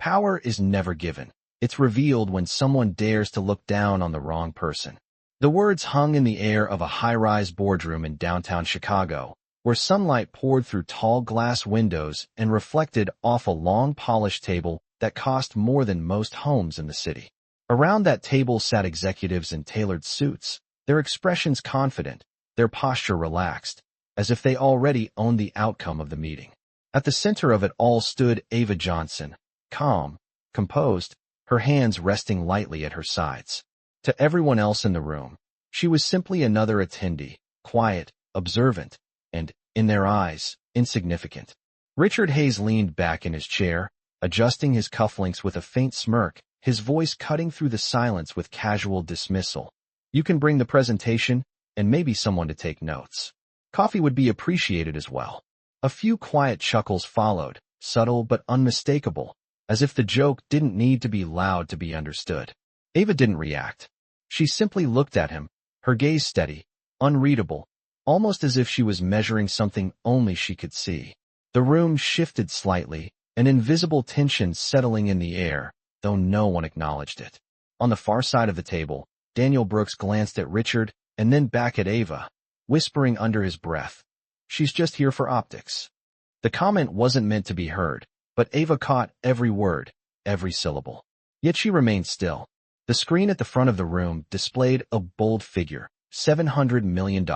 Power is never given. It's revealed when someone dares to look down on the wrong person. The words hung in the air of a high-rise boardroom in downtown Chicago, where sunlight poured through tall glass windows and reflected off a long polished table that cost more than most homes in the city. Around that table sat executives in tailored suits, their expressions confident, their posture relaxed, as if they already owned the outcome of the meeting. At the center of it all stood Ava Johnson, calm, composed, her hands resting lightly at her sides. To everyone else in the room, she was simply another attendee, quiet, observant, and, in their eyes, insignificant. Richard Hayes leaned back in his chair, adjusting his cufflinks with a faint smirk, his voice cutting through the silence with casual dismissal. You can bring the presentation, and maybe someone to take notes. Coffee would be appreciated as well. A few quiet chuckles followed, subtle but unmistakable, as if the joke didn't need to be loud to be understood. Ava didn't react. She simply looked at him, her gaze steady, unreadable, almost as if she was measuring something only she could see. The room shifted slightly, an invisible tension settling in the air, though no one acknowledged it. On the far side of the table, Daniel Brooks glanced at Richard and then back at Ava, whispering under his breath, "She's just here for optics." The comment wasn't meant to be heard, but Ava caught every word, every syllable. Yet she remained still. The screen at the front of the room displayed a bold figure, $700 million.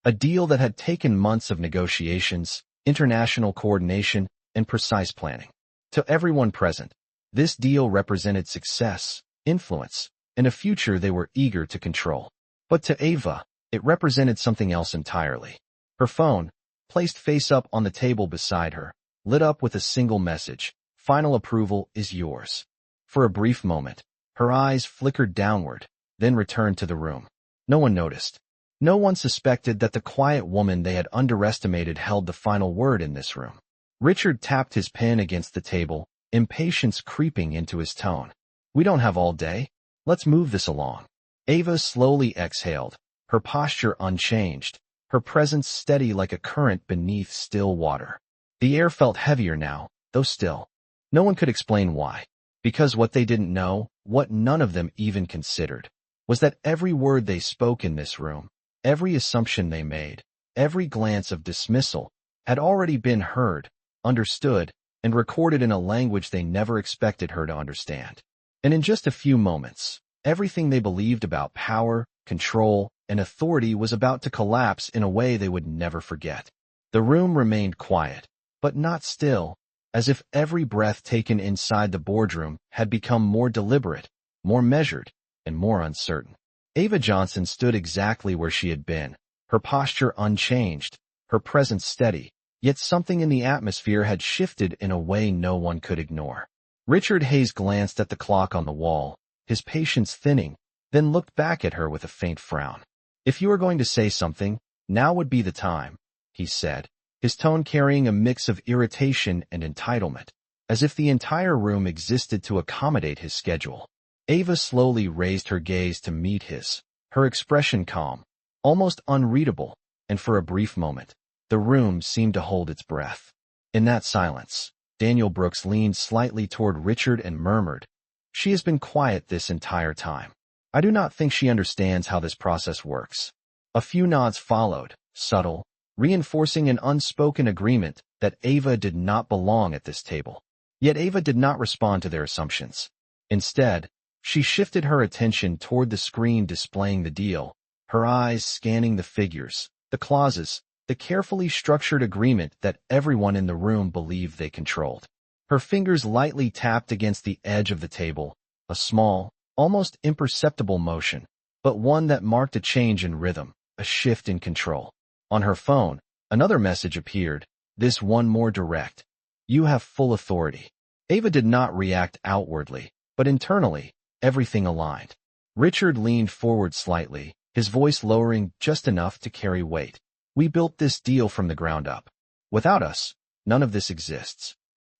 A deal that had taken months of negotiations, international coordination, and precise planning. To everyone present, this deal represented success, influence, and a future they were eager to control. But to Ava, it represented something else entirely. Her phone, placed face up on the table beside her, lit up with a single message: "Final approval is yours." For a brief moment, her eyes flickered downward, then returned to the room. No one noticed. No one suspected that the quiet woman they had underestimated held the final word in this room. Richard tapped his pen against the table, impatience creeping into his tone. "We don't have all day. Let's move this along." Ava slowly exhaled, her posture unchanged, her presence steady like a current beneath still water. The air felt heavier now, though still. No one could explain why. Because what they didn't know, what none of them even considered, was that every word they spoke in this room, every assumption they made, every glance of dismissal, had already been heard, understood, and recorded in a language they never expected her to understand. And in just a few moments, everything they believed about power, control, and authority was about to collapse in a way they would never forget. The room remained quiet, but not still, as if every breath taken inside the boardroom had become more deliberate, more measured, and more uncertain. Ava Johnson stood exactly where she had been, her posture unchanged, her presence steady, yet something in the atmosphere had shifted in a way no one could ignore. Richard Hayes glanced at the clock on the wall, his patience thinning, then looked back at her with a faint frown. "If you are going to say something, now would be the time," he said, his tone carrying a mix of irritation and entitlement, as if the entire room existed to accommodate his schedule. Ava slowly raised her gaze to meet his, her expression calm, almost unreadable, and for a brief moment, the room seemed to hold its breath. In that silence, Daniel Brooks leaned slightly toward Richard and murmured, "She has been quiet this entire time. I do not think she understands how this process works." A few nods followed, subtle, reinforcing an unspoken agreement that Ava did not belong at this table. Yet Ava did not respond to their assumptions. Instead, she shifted her attention toward the screen displaying the deal, her eyes scanning the figures, the clauses, the carefully structured agreement that everyone in the room believed they controlled. Her fingers lightly tapped against the edge of the table, a small, almost imperceptible motion, but one that marked a change in rhythm, a shift in control. On her phone, another message appeared, this one more direct: "You have full authority." Ava did not react outwardly, but internally, everything aligned. Richard leaned forward slightly, his voice lowering just enough to carry weight. "We built this deal from the ground up. Without us, none of this exists."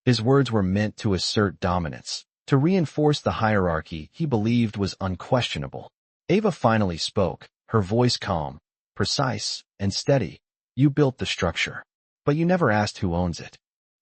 His words were meant to assert dominance, to reinforce the hierarchy he believed was unquestionable. Ava finally spoke, her voice calm, precise, and steady. "You built the structure, but you never asked who owns it."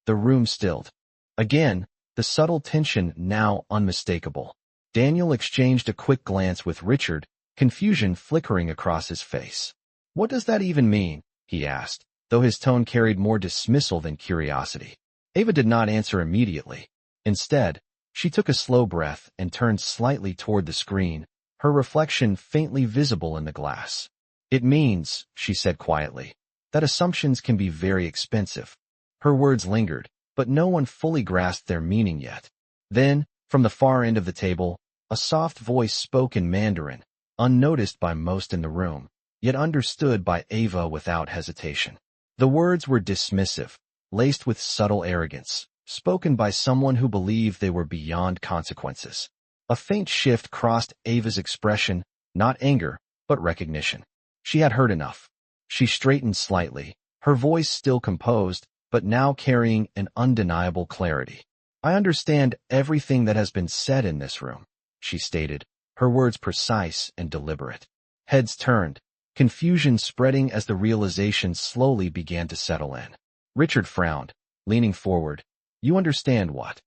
The room stilled. Again, the subtle tension now unmistakable. Daniel exchanged a quick glance with Richard, confusion flickering across his face. "What does that even mean?" he asked, though his tone carried more dismissal than curiosity. Ava did not answer immediately. Instead, she took a slow breath and turned slightly toward the screen, her reflection faintly visible in the glass. "It means," she said quietly, "that assumptions can be very expensive." Her words lingered, but no one fully grasped their meaning yet. Then, from the far end of the table, a soft voice spoke in Mandarin, unnoticed by most in the room, yet understood by Ava without hesitation. The words were dismissive, laced with subtle arrogance, spoken by someone who believed they were beyond consequences. A faint shift crossed Ava's expression, not anger, but recognition. She had heard enough. She straightened slightly, her voice still composed, but now carrying an undeniable clarity. "I understand everything that has been said in this room," she stated, her words precise and deliberate. Heads turned, confusion spreading as the realization slowly began to settle in. Richard frowned, leaning forward. "You understand what?"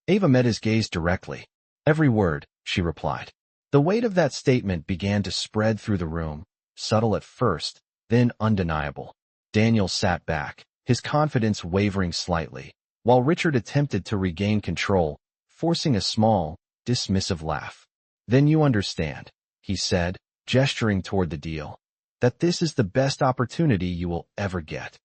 Ava met his gaze directly. "Every word," she replied. The weight of that statement began to spread through the room, subtle at first, then undeniable. Daniel sat back, his confidence wavering slightly, while Richard attempted to regain control, forcing a small, dismissive laugh. "Then you understand," he said, gesturing toward the deal, "that this is the best opportunity you will ever get."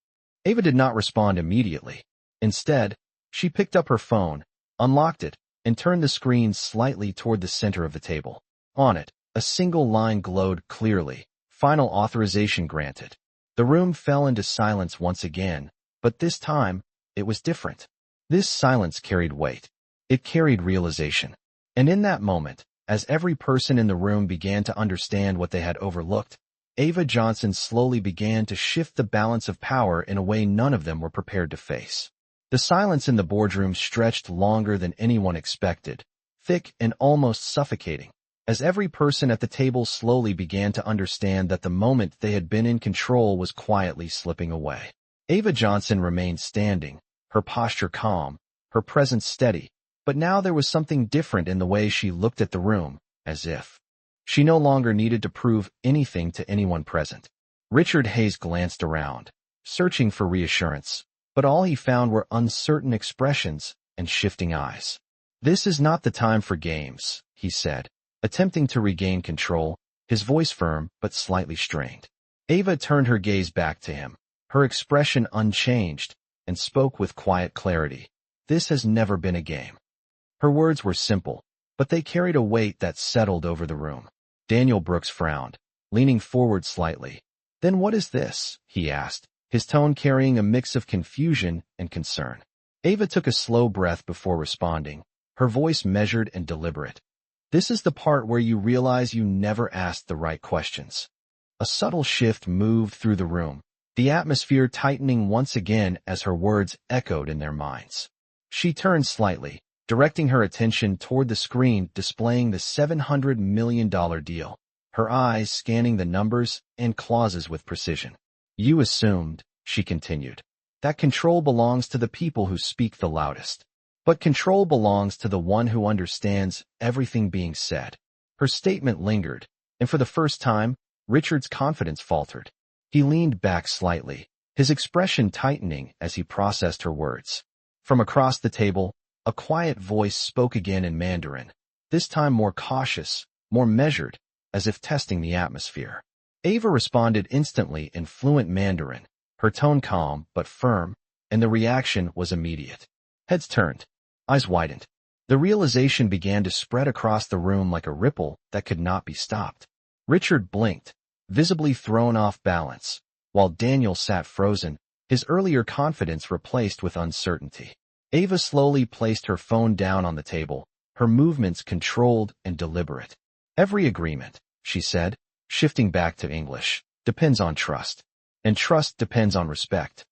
Ava did not respond immediately. Instead, she picked up her phone, unlocked it, and turned the screen slightly toward the center of the table. On it, a single line glowed clearly: "Final authorization granted." The room fell into silence once again, but this time, it was different. This silence carried weight. It carried realization. And in that moment, as every person in the room began to understand what they had overlooked, Ava Johnson slowly began to shift the balance of power in a way none of them were prepared to face. The silence in the boardroom stretched longer than anyone expected, thick and almost suffocating, as every person at the table slowly began to understand that the moment they had been in control was quietly slipping away. Ava Johnson remained standing, her posture calm, her presence steady, but now there was something different in the way she looked at the room, as if she no longer needed to prove anything to anyone present. Richard Hayes glanced around, searching for reassurance, but all he found were uncertain expressions and shifting eyes. "This is not the time for games," he said, attempting to regain control, his voice firm but slightly strained. Ava turned her gaze back to him, her expression unchanged, and spoke with quiet clarity. "This has never been a game." Her words were simple, but they carried a weight that settled over the room. Daniel Brooks frowned, leaning forward slightly. "Then what is this?" he asked, his tone carrying a mix of confusion and concern. Ava took a slow breath before responding, her voice measured and deliberate. "This is the part where you realize you never asked the right questions." A subtle shift moved through the room, the atmosphere tightening once again as her words echoed in their minds. She turned slightly, directing her attention toward the screen displaying the $700 million deal, her eyes scanning the numbers and clauses with precision. "You assumed," she continued, "that control belongs to the people who speak the loudest. But control belongs to the one who understands everything being said." Her statement lingered, and for the first time, Richard's confidence faltered. He leaned back slightly, his expression tightening as he processed her words. From across the table, a quiet voice spoke again in Mandarin, this time more cautious, more measured, as if testing the atmosphere. Ava responded instantly in fluent Mandarin, her tone calm but firm, and the reaction was immediate. Heads turned, eyes widened. The realization began to spread across the room like a ripple that could not be stopped. Richard blinked, visibly thrown off balance, while Daniel sat frozen, his earlier confidence replaced with uncertainty. Ava slowly placed her phone down on the table, her movements controlled and deliberate. "Every agreement," she said, shifting back to English, "depends on trust. And trust depends on respect."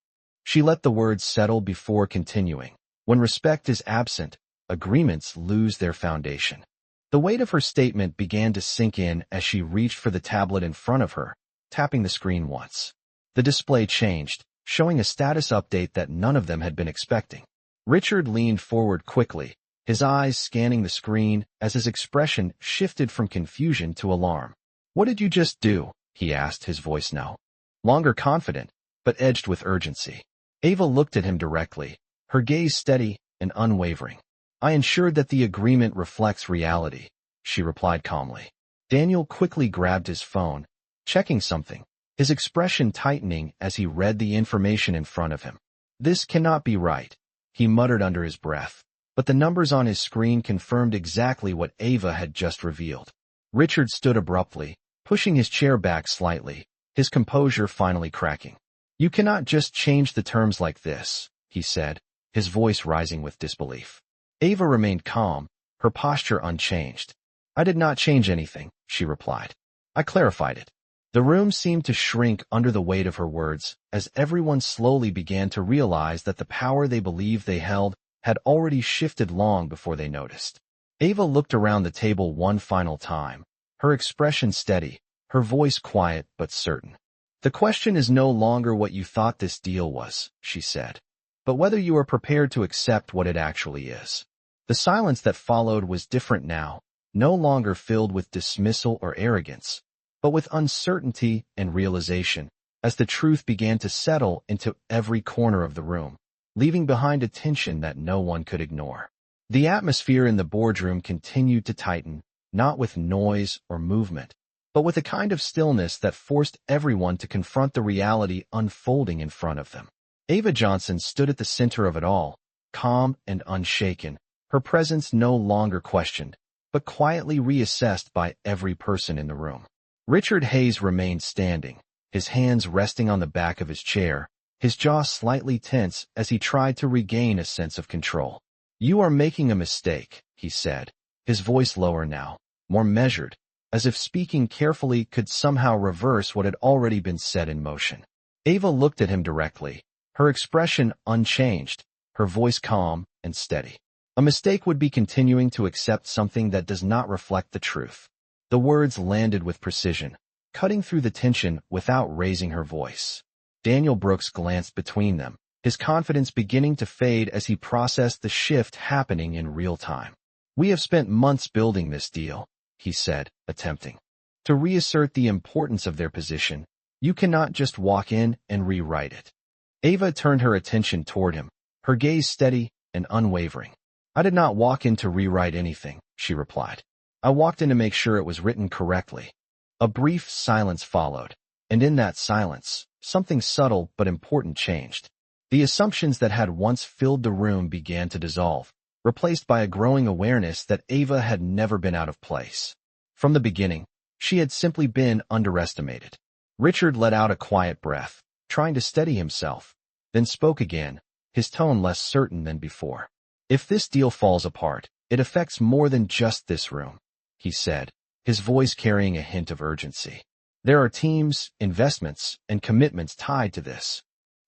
She let the words settle before continuing. "When respect is absent, agreements lose their foundation." The weight of her statement began to sink in as she reached for the tablet in front of her, tapping the screen once. The display changed, showing a status update that none of them had been expecting. Richard leaned forward quickly, his eyes scanning the screen as his expression shifted from confusion to alarm. "What did you just do?" he asked, his voice now longer confident, but edged with urgency. Ava looked at him directly, her gaze steady and unwavering. "I ensured that the agreement reflects reality," she replied calmly. Daniel quickly grabbed his phone, checking something, his expression tightening as he read the information in front of him. "This cannot be right," he muttered under his breath, but the numbers on his screen confirmed exactly what Ava had just revealed. Richard stood abruptly, pushing his chair back slightly, his composure finally cracking. "You cannot just change the terms like this," he said, his voice rising with disbelief. Ava remained calm, her posture unchanged. "I did not change anything," she replied. "I clarified it." The room seemed to shrink under the weight of her words, as everyone slowly began to realize that the power they believed they held had already shifted long before they noticed. Ava looked around the table one final time, her expression steady, her voice quiet but certain. "The question is no longer what you thought this deal was," she said, "but whether you are prepared to accept what it actually is." The silence that followed was different now, no longer filled with dismissal or arrogance, but with uncertainty and realization, as the truth began to settle into every corner of the room, leaving behind a tension that no one could ignore. The atmosphere in the boardroom continued to tighten, not with noise or movement, but with a kind of stillness that forced everyone to confront the reality unfolding in front of them. Ava Johnson stood at the center of it all, calm and unshaken, her presence no longer questioned, but quietly reassessed by every person in the room. Richard Hayes remained standing, his hands resting on the back of his chair, his jaw slightly tense as he tried to regain a sense of control. "You are making a mistake," he said, his voice lower now, more measured, as if speaking carefully could somehow reverse what had already been set in motion. Ava looked at him directly, her expression unchanged, her voice calm and steady. "A mistake would be continuing to accept something that does not reflect the truth." The words landed with precision, cutting through the tension without raising her voice. Daniel Brooks glanced between them, his confidence beginning to fade as he processed the shift happening in real time. "We have spent months building this deal," he said, attempting to reassert the importance of their position. "You cannot just walk in and rewrite it." Ava turned her attention toward him, her gaze steady and unwavering. "I did not walk in to rewrite anything," she replied. "I walked in to make sure it was written correctly." A brief silence followed, and in that silence, something subtle but important changed. The assumptions that had once filled the room began to dissolve, replaced by a growing awareness that Ava had never been out of place. From the beginning, she had simply been underestimated. Richard let out a quiet breath, trying to steady himself, then spoke again, his tone less certain than before. "If this deal falls apart, it affects more than just this room," he said, his voice carrying a hint of urgency. "There are teams, investments, and commitments tied to this."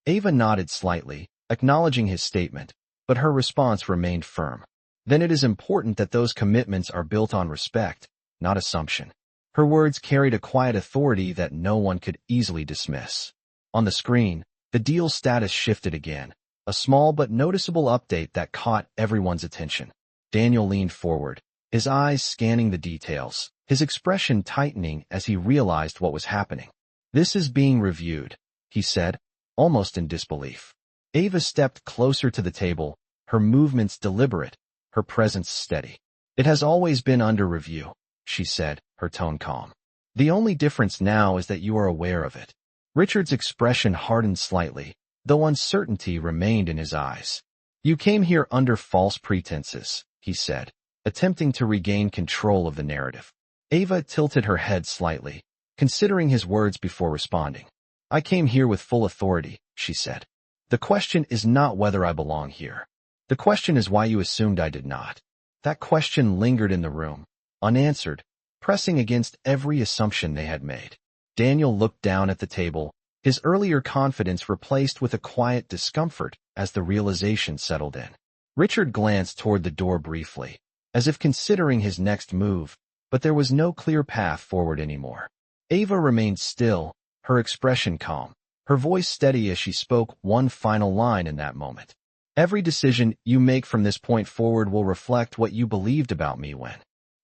Ava nodded slightly, acknowledging his statement, but her response remained firm. "Then it is important that those commitments are built on respect, not assumption." Her words carried a quiet authority that no one could easily dismiss. On the screen, the deal's status shifted again, a small but noticeable update that caught everyone's attention. Daniel leaned forward, his eyes scanning the details, his expression tightening as he realized what was happening. "This is being reviewed," he said, almost in disbelief. Ava stepped closer to the table, her movements deliberate, her presence steady. "It has always been under review," she said, her tone calm. "The only difference now is that you are aware of it." Richard's expression hardened slightly, though uncertainty remained in his eyes. "You came here under false pretenses," he said, attempting to regain control of the narrative. Ava tilted her head slightly, considering his words before responding. "I came here with full authority," she said. "The question is not whether I belong here. The question is why you assumed I did not." That question lingered in the room, unanswered, pressing against every assumption they had made. Daniel looked down at the table, his earlier confidence replaced with a quiet discomfort as the realization settled in. Richard glanced toward the door briefly, as if considering his next move, but there was no clear path forward anymore. Ava remained still, her expression calm, her voice steady as she spoke one final line in that moment. Every decision you make from this point forward will reflect what you believed about me when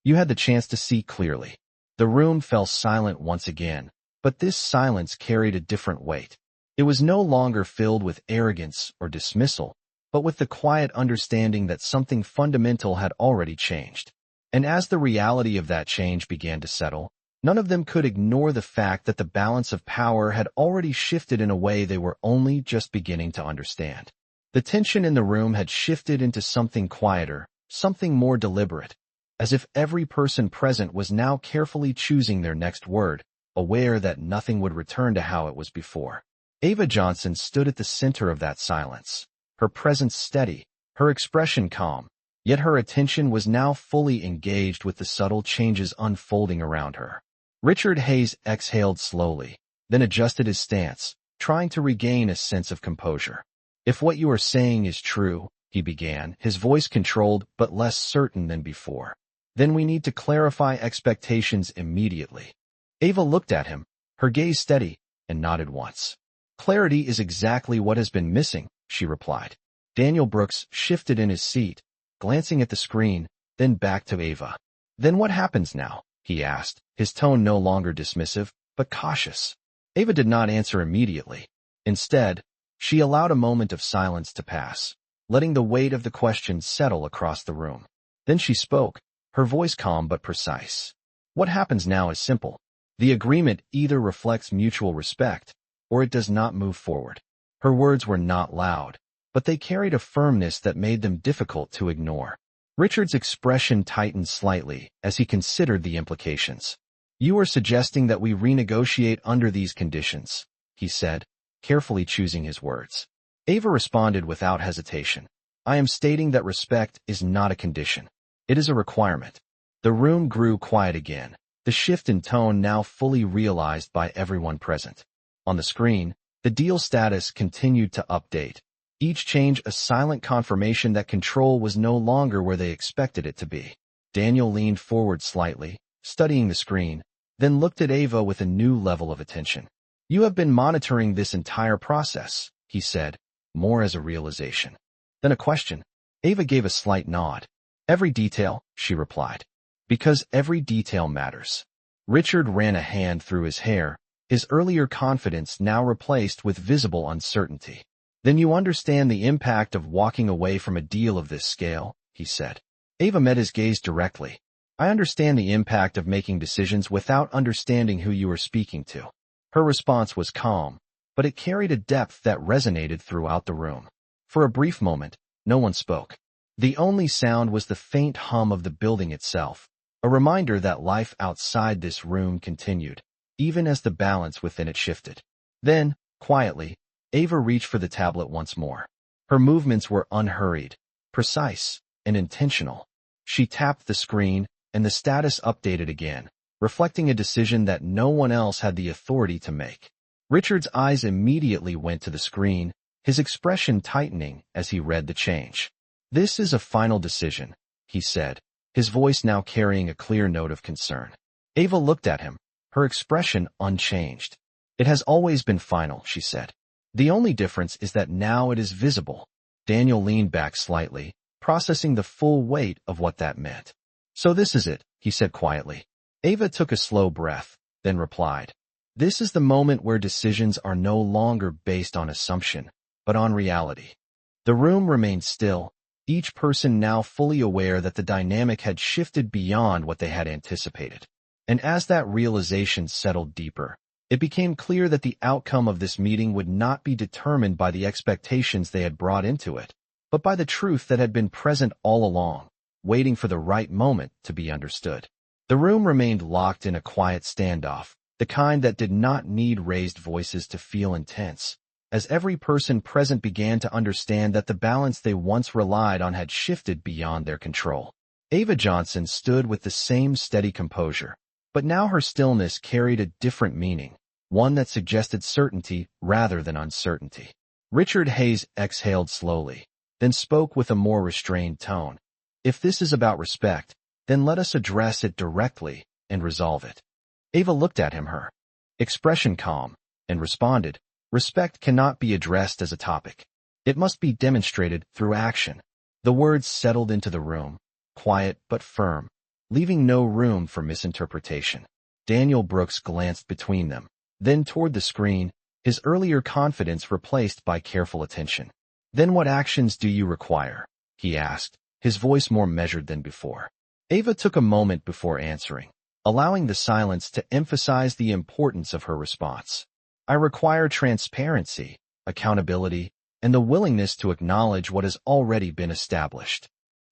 you had the chance to see clearly. The room fell silent once again, but this silence carried a different weight. It was no longer filled with arrogance or dismissal, but with the quiet understanding that something fundamental had already changed. And as the reality of that change began to settle, none of them could ignore the fact that the balance of power had already shifted in a way they were only just beginning to understand. The tension in the room had shifted into something quieter, something more deliberate, as if every person present was now carefully choosing their next word, aware that nothing would return to how it was before. Ava Johnson stood at the center of that silence, her presence steady, her expression calm, yet her attention was now fully engaged with the subtle changes unfolding around her. Richard Hayes exhaled slowly, then adjusted his stance, trying to regain a sense of composure. "If what you are saying is true," he began, his voice controlled but less certain than before, "then we need to clarify expectations immediately." Ava looked at him, her gaze steady, and nodded once. "Clarity is exactly what has been missing," she replied. Daniel Brooks shifted in his seat, glancing at the screen, then back to Ava. "Then what happens now?" he asked, his tone no longer dismissive, but cautious. Ava did not answer immediately. Instead, she allowed a moment of silence to pass, letting the weight of the question settle across the room. Then she spoke, her voice calm but precise. "What happens now is simple. The agreement either reflects mutual respect, or it does not move forward." Her words were not loud, but they carried a firmness that made them difficult to ignore. Richard's expression tightened slightly as he considered the implications. "You are suggesting that we renegotiate under these conditions," he said, carefully choosing his words. Ava responded without hesitation. "I am stating that respect is not a condition. It is a requirement." The room grew quiet again, the shift in tone now fully realized by everyone present. On the screen, the deal status continued to update, each change a silent confirmation that control was no longer where they expected it to be. Daniel leaned forward slightly, studying the screen, then looked at Ava with a new level of attention. "You have been monitoring this entire process," he said, more as a realization than a question. Ava gave a slight nod. "Every detail," she replied. "Because every detail matters." Richard ran a hand through his hair, his earlier confidence now replaced with visible uncertainty. "Then you understand the impact of walking away from a deal of this scale," he said. Ava met his gaze directly. "I understand the impact of making decisions without understanding who you are speaking to." Her response was calm, but it carried a depth that resonated throughout the room. For a brief moment, no one spoke. The only sound was the faint hum of the building itself, a reminder that life outside this room continued, even as the balance within it shifted. Then, quietly, Ava reached for the tablet once more. Her movements were unhurried, precise, and intentional. She tapped the screen, and the status updated again, reflecting a decision that no one else had the authority to make. Richard's eyes immediately went to the screen, his expression tightening as he read the change. "This is a final decision," he said, his voice now carrying a clear note of concern. Ava looked at him, her expression unchanged. "It has always been final," she said. "The only difference is that now it is visible." Daniel leaned back slightly, processing the full weight of what that meant. "So this is it," he said quietly. Ava took a slow breath, then replied, "This is the moment where decisions are no longer based on assumption, but on reality." The room remained still, each person now fully aware that the dynamic had shifted beyond what they had anticipated. And as that realization settled deeper, it became clear that the outcome of this meeting would not be determined by the expectations they had brought into it, but by the truth that had been present all along, waiting for the right moment to be understood. The room remained locked in a quiet standoff, the kind that did not need raised voices to feel intense, as every person present began to understand that the balance they once relied on had shifted beyond their control. Ava Johnson stood with the same steady composure, but now her stillness carried a different meaning, one that suggested certainty rather than uncertainty. Richard Hayes exhaled slowly, then spoke with a more restrained tone. "If this is about respect, then let us address it directly and resolve it." Ava looked at him, her expression calm, and responded, "Respect cannot be addressed as a topic. It must be demonstrated through action. The words settled into the room, quiet but firm, leaving no room for misinterpretation. Daniel Brooks glanced between them, then toward the screen, his earlier confidence replaced by careful attention. "Then what actions do you require?" he asked, his voice more measured than before. Ava took a moment before answering, allowing the silence to emphasize the importance of her response. "I require transparency, accountability, and the willingness to acknowledge what has already been established."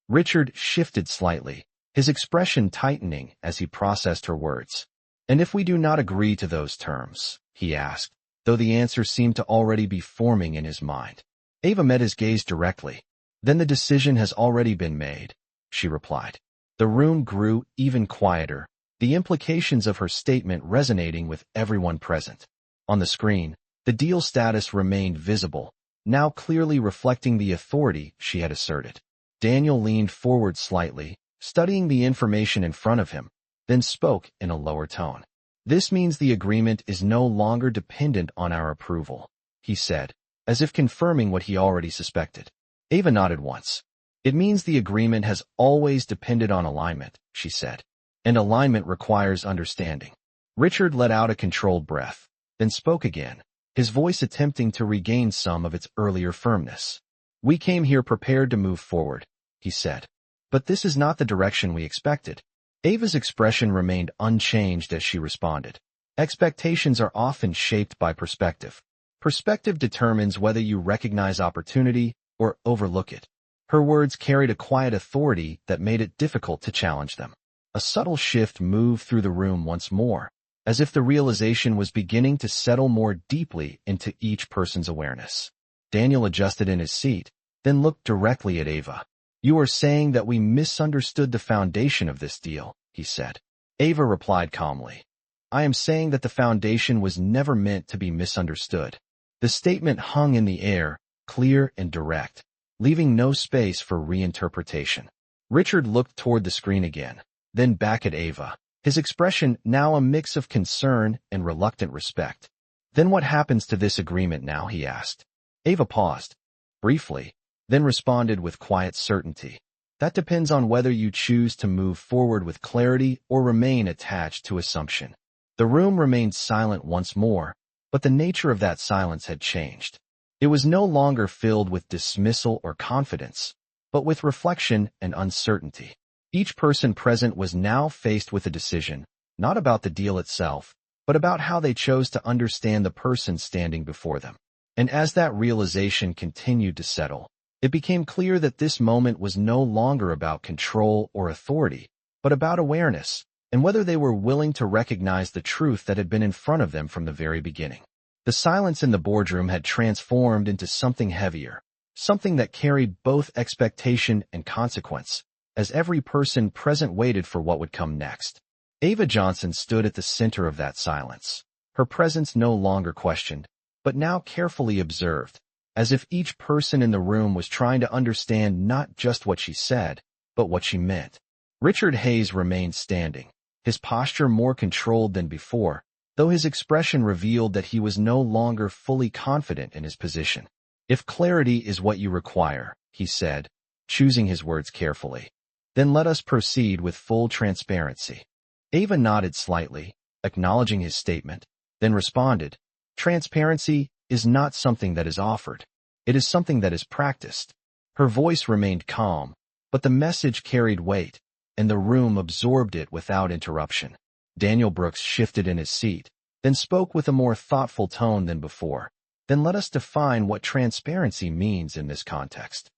Richard shifted slightly, his expression tightening as he processed her words. "And if we do not agree to those terms?" he asked, though the answer seemed to already be forming in his mind. Ava met his gaze directly. "Then the decision has already been made," she replied. The room grew even quieter, the implications of her statement resonating with everyone present. On the screen, the deal status remained visible, now clearly reflecting the authority she had asserted. Daniel leaned forward slightly, studying the information in front of him, then spoke in a lower tone. "This means the agreement is no longer dependent on our approval," he said, as if confirming what he already suspected. Ava nodded once. "It means the agreement has always depended on alignment," she said. "And alignment requires understanding." Richard let out a controlled breath, then spoke again, his voice attempting to regain some of its earlier firmness. "We came here prepared to move forward," he said. "But this is not the direction we expected." Ava's expression remained unchanged as she responded. "Expectations are often shaped by perspective. Perspective determines whether you recognize opportunity or overlook it." Her words carried a quiet authority that made it difficult to challenge them. A subtle shift moved through the room once more, as if the realization was beginning to settle more deeply into each person's awareness. Daniel adjusted in his seat, then looked directly at Ava. "You are saying that we misunderstood the foundation of this deal," he said. Ava replied calmly. "I am saying that the foundation was never meant to be misunderstood." The statement hung in the air, clear and direct, leaving no space for reinterpretation. Richard looked toward the screen again, then back at Ava, his expression now a mix of concern and reluctant respect. "Then what happens to this agreement now?" he asked. Ava paused, briefly, then responded with quiet certainty. "That depends on whether you choose to move forward with clarity or remain attached to assumption." The room remained silent once more, but the nature of that silence had changed. It was no longer filled with dismissal or confidence, but with reflection and uncertainty. Each person present was now faced with a decision, not about the deal itself, but about how they chose to understand the person standing before them. And as that realization continued to settle, it became clear that this moment was no longer about control or authority, but about awareness, and whether they were willing to recognize the truth that had been in front of them from the very beginning. The silence in the boardroom had transformed into something heavier, something that carried both expectation and consequence, as every person present waited for what would come next. Ava Johnson stood at the center of that silence, her presence no longer questioned, but now carefully observed, as if each person in the room was trying to understand not just what she said, but what she meant. Richard Hayes remained standing, his posture more controlled than before, though his expression revealed that he was no longer fully confident in his position. "If clarity is what you require," he said, choosing his words carefully, "then let us proceed with full transparency." Ava nodded slightly, acknowledging his statement, then responded, "Transparency is not something that is offered. It is something that is practiced." Her voice remained calm, but the message carried weight, and the room absorbed it without interruption. Daniel Brooks shifted in his seat, then spoke with a more thoughtful tone than before. "Then let us define what transparency means in this context."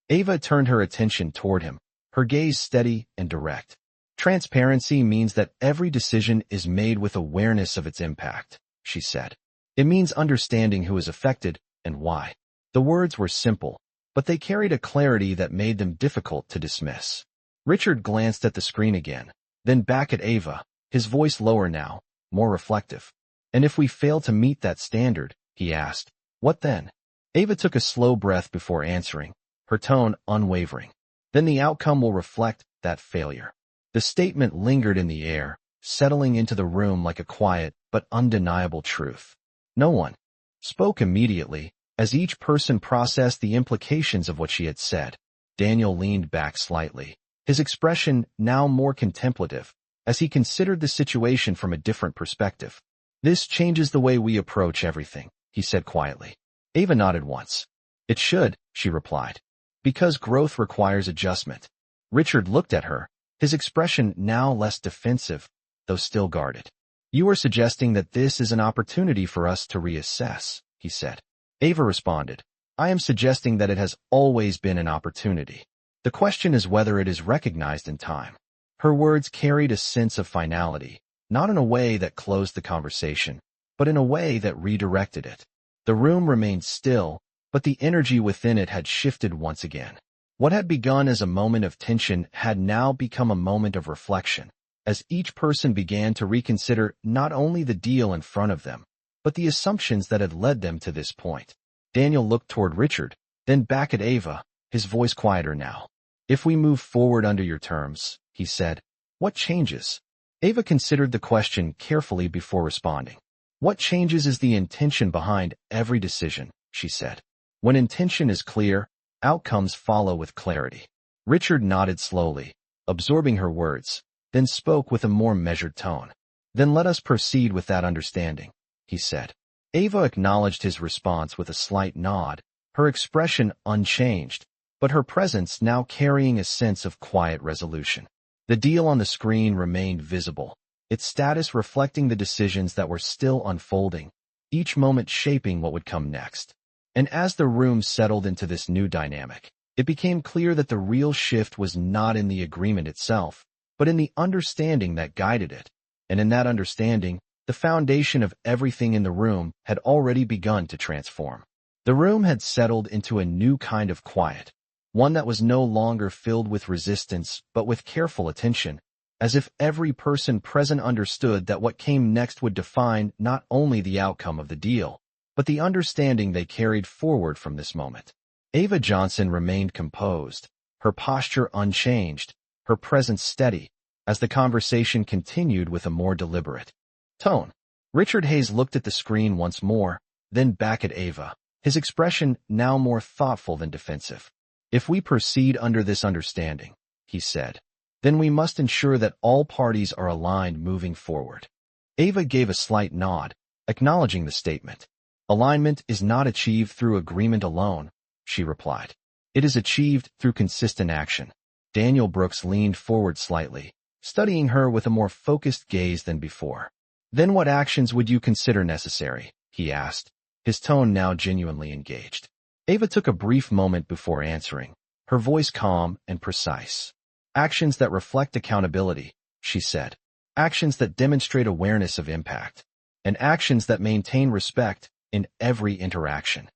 Ava turned her attention toward him, her gaze steady and direct. "Transparency means that every decision is made with awareness of its impact," she said. "It means understanding who is affected and why." The words were simple, but they carried a clarity that made them difficult to dismiss. Richard glanced at the screen again, then back at Ava, his voice lower now, more reflective. "And if we fail to meet that standard," he asked, "what then?" Ava took a slow breath before answering, her tone unwavering. "Then the outcome will reflect that failure." The statement lingered in the air, settling into the room like a quiet but undeniable truth. No one spoke immediately, As each person processed the implications of what she had said, Daniel leaned back slightly, his expression now more contemplative, as he considered the situation from a different perspective. "This changes the way we approach everything," he said quietly. Ava nodded once. "It should," she replied, "because growth requires adjustment." Richard looked at her, his expression now less defensive, though still guarded. "You are suggesting that this is an opportunity for us to reassess," he said. Ava responded, "I am suggesting that it has always been an opportunity. The question is whether it is recognized in time." Her words carried a sense of finality, not in a way that closed the conversation, but in a way that redirected it. The room remained still, but the energy within it had shifted once again. What had begun as a moment of tension had now become a moment of reflection, as each person began to reconsider not only the deal in front of them, but the assumptions that had led them to this point. Daniel looked toward Richard, then back at Ava, his voice quieter now. "If we move forward under your terms," he said, "what changes?" Ava considered the question carefully before responding. "What changes is the intention behind every decision," she said. "When intention is clear, outcomes follow with clarity." Richard nodded slowly, absorbing her words, then spoke with a more measured tone. "Then let us proceed with that understanding," he said. Ava acknowledged his response with a slight nod, her expression unchanged, but her presence now carrying a sense of quiet resolution. The deal on the screen remained visible, its status reflecting the decisions that were still unfolding, each moment shaping what would come next. And as the room settled into this new dynamic, it became clear that the real shift was not in the agreement itself, but in the understanding that guided it. And in that understanding, the foundation of everything in the room had already begun to transform. The room had settled into a new kind of quiet, one that was no longer filled with resistance but with careful attention, as if every person present understood that what came next would define not only the outcome of the deal, but the understanding they carried forward from this moment. Ava Johnson remained composed, her posture unchanged, her presence steady, as the conversation continued with a more deliberate tone. Richard Hayes looked at the screen once more, then back at Ava, his expression now more thoughtful than defensive. "If we proceed under this understanding," he said, "then we must ensure that all parties are aligned moving forward." Ava gave a slight nod, acknowledging the statement. "Alignment is not achieved through agreement alone," she replied. "It is achieved through consistent action." Daniel Brooks leaned forward slightly, studying her with a more focused gaze than before. "Then what actions would you consider necessary?" he asked, his tone now genuinely engaged. Ava took a brief moment before answering, her voice calm and precise. "Actions that reflect accountability," she said. "Actions that demonstrate awareness of impact. And actions that maintain respect in every interaction."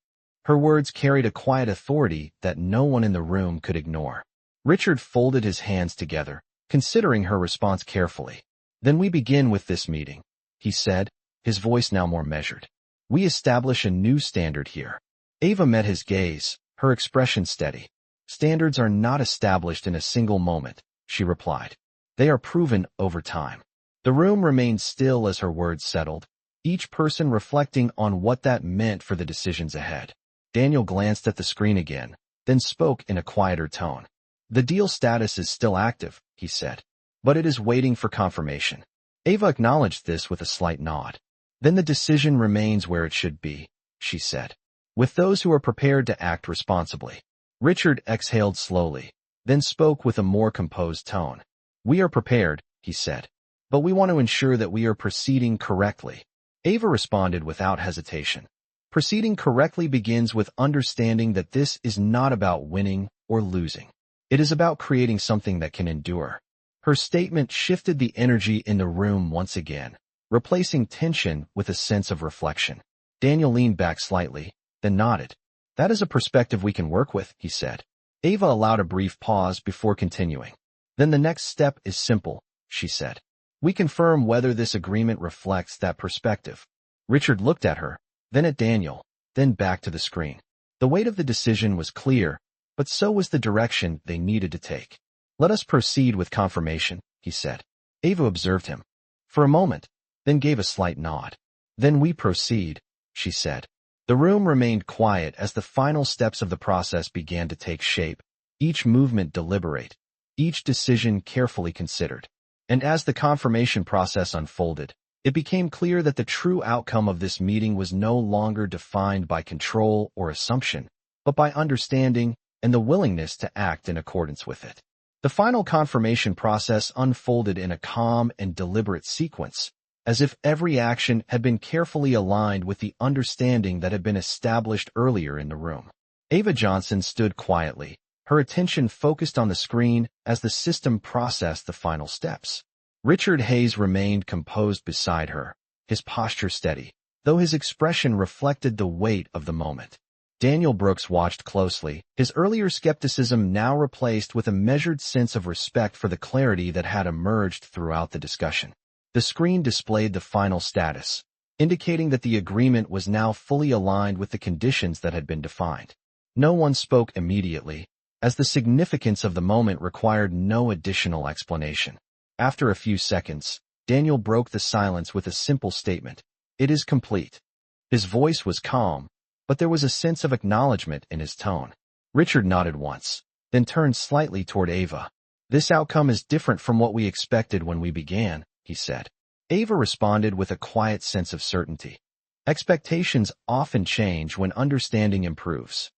Her words carried a quiet authority that no one in the room could ignore. Richard folded his hands together, considering her response carefully. "Then we begin with this meeting," he said, his voice now more measured. "We establish a new standard here." Ava met his gaze, her expression steady. "Standards are not established in a single moment," she replied. "They are proven over time." The room remained still as her words settled, each person reflecting on what that meant for the decisions ahead. Daniel glanced at the screen again, then spoke in a quieter tone. "The deal status is still active," he said, "but it is waiting for confirmation." Ava acknowledged this with a slight nod. "Then the decision remains where it should be," she said, "with those who are prepared to act responsibly." Richard exhaled slowly, then spoke with a more composed tone. "We are prepared," he said, "but we want to ensure that we are proceeding correctly." Ava responded without hesitation. Proceeding correctly begins with understanding that this is not about winning or losing. It is about creating something that can endure. Her statement shifted the energy in the room once again, replacing tension with a sense of reflection. Daniel leaned back slightly, then nodded. "That is a perspective we can work with," he said. Ava allowed a brief pause before continuing. "Then the next step is simple," she said. "We confirm whether this agreement reflects that perspective." Richard looked at her, then at Daniel, then back to the screen. The weight of the decision was clear, but so was the direction they needed to take. "Let us proceed with confirmation," he said. Ava observed him for a moment, then gave a slight nod. "Then we proceed," she said. The room remained quiet as the final steps of the process began to take shape, each movement deliberate, each decision carefully considered. And as the confirmation process unfolded, it became clear that the true outcome of this meeting was no longer defined by control or assumption, but by understanding and the willingness to act in accordance with it. The final confirmation process unfolded in a calm and deliberate sequence, as if every action had been carefully aligned with the understanding that had been established earlier in the room. Ava Johnson stood quietly, her attention focused on the screen as the system processed the final steps. Richard Hayes remained composed beside her, his posture steady, though his expression reflected the weight of the moment. Daniel Brooks watched closely, his earlier skepticism now replaced with a measured sense of respect for the clarity that had emerged throughout the discussion. The screen displayed the final status, indicating that the agreement was now fully aligned with the conditions that had been defined. No one spoke immediately, as the significance of the moment required no additional explanation. After a few seconds, Daniel broke the silence with a simple statement: "It is complete." His voice was calm, but there was a sense of acknowledgement in his tone. Richard nodded once, then turned slightly toward Ava. "This outcome is different from what we expected when we began," he said. Ava responded with a quiet sense of certainty. Expectations often change when understanding improves.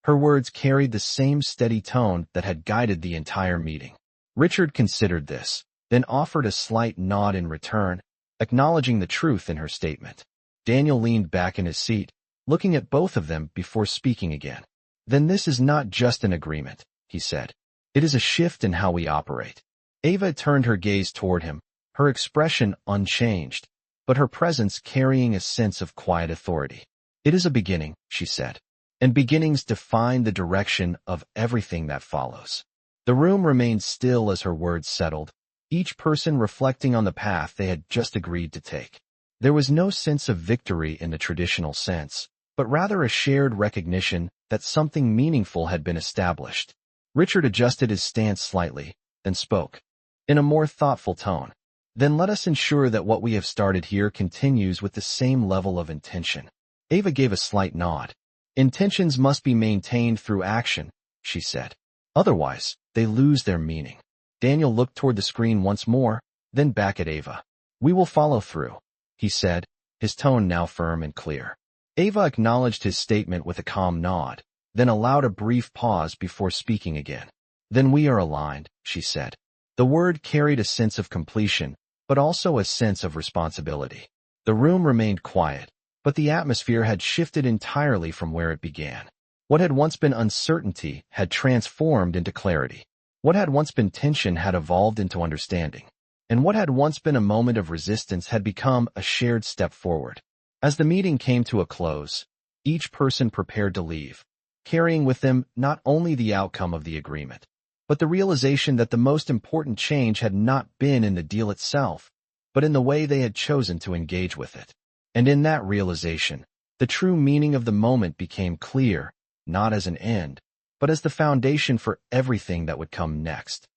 Her words carried the same steady tone that had guided the entire meeting. Richard considered this, then offered a slight nod in return, acknowledging the truth in her statement. Daniel leaned back in his seat, looking at both of them before speaking again. "Then this is not just an agreement," he said. "It is a shift in how we operate." Ava turned her gaze toward him, her expression unchanged, but her presence carrying a sense of quiet authority. "It is a beginning," she said, "and beginnings define the direction of everything that follows." The room remained still as her words settled, each person reflecting on the path they had just agreed to take. There was no sense of victory in the traditional sense, but rather a shared recognition that something meaningful had been established. Richard adjusted his stance slightly, then spoke, in a more thoughtful tone. "Then let us ensure that what we have started here continues with the same level of intention." Ava gave a slight nod. "Intentions must be maintained through action," she said. "Otherwise, they lose their meaning." Daniel looked toward the screen once more, then back at Ava. "We will follow through," he said, his tone now firm and clear. Ava acknowledged his statement with a calm nod, then allowed a brief pause before speaking again. "Then we are aligned," she said. The word carried a sense of completion, but also a sense of responsibility. The room remained quiet, but the atmosphere had shifted entirely from where it began. What had once been uncertainty had transformed into clarity. What had once been tension had evolved into understanding. And what had once been a moment of resistance had become a shared step forward. As the meeting came to a close, each person prepared to leave, carrying with them not only the outcome of the agreement, but the realization that the most important change had not been in the deal itself, but in the way they had chosen to engage with it. And in that realization, the true meaning of the moment became clear, not as an end, but as the foundation for everything that would come next.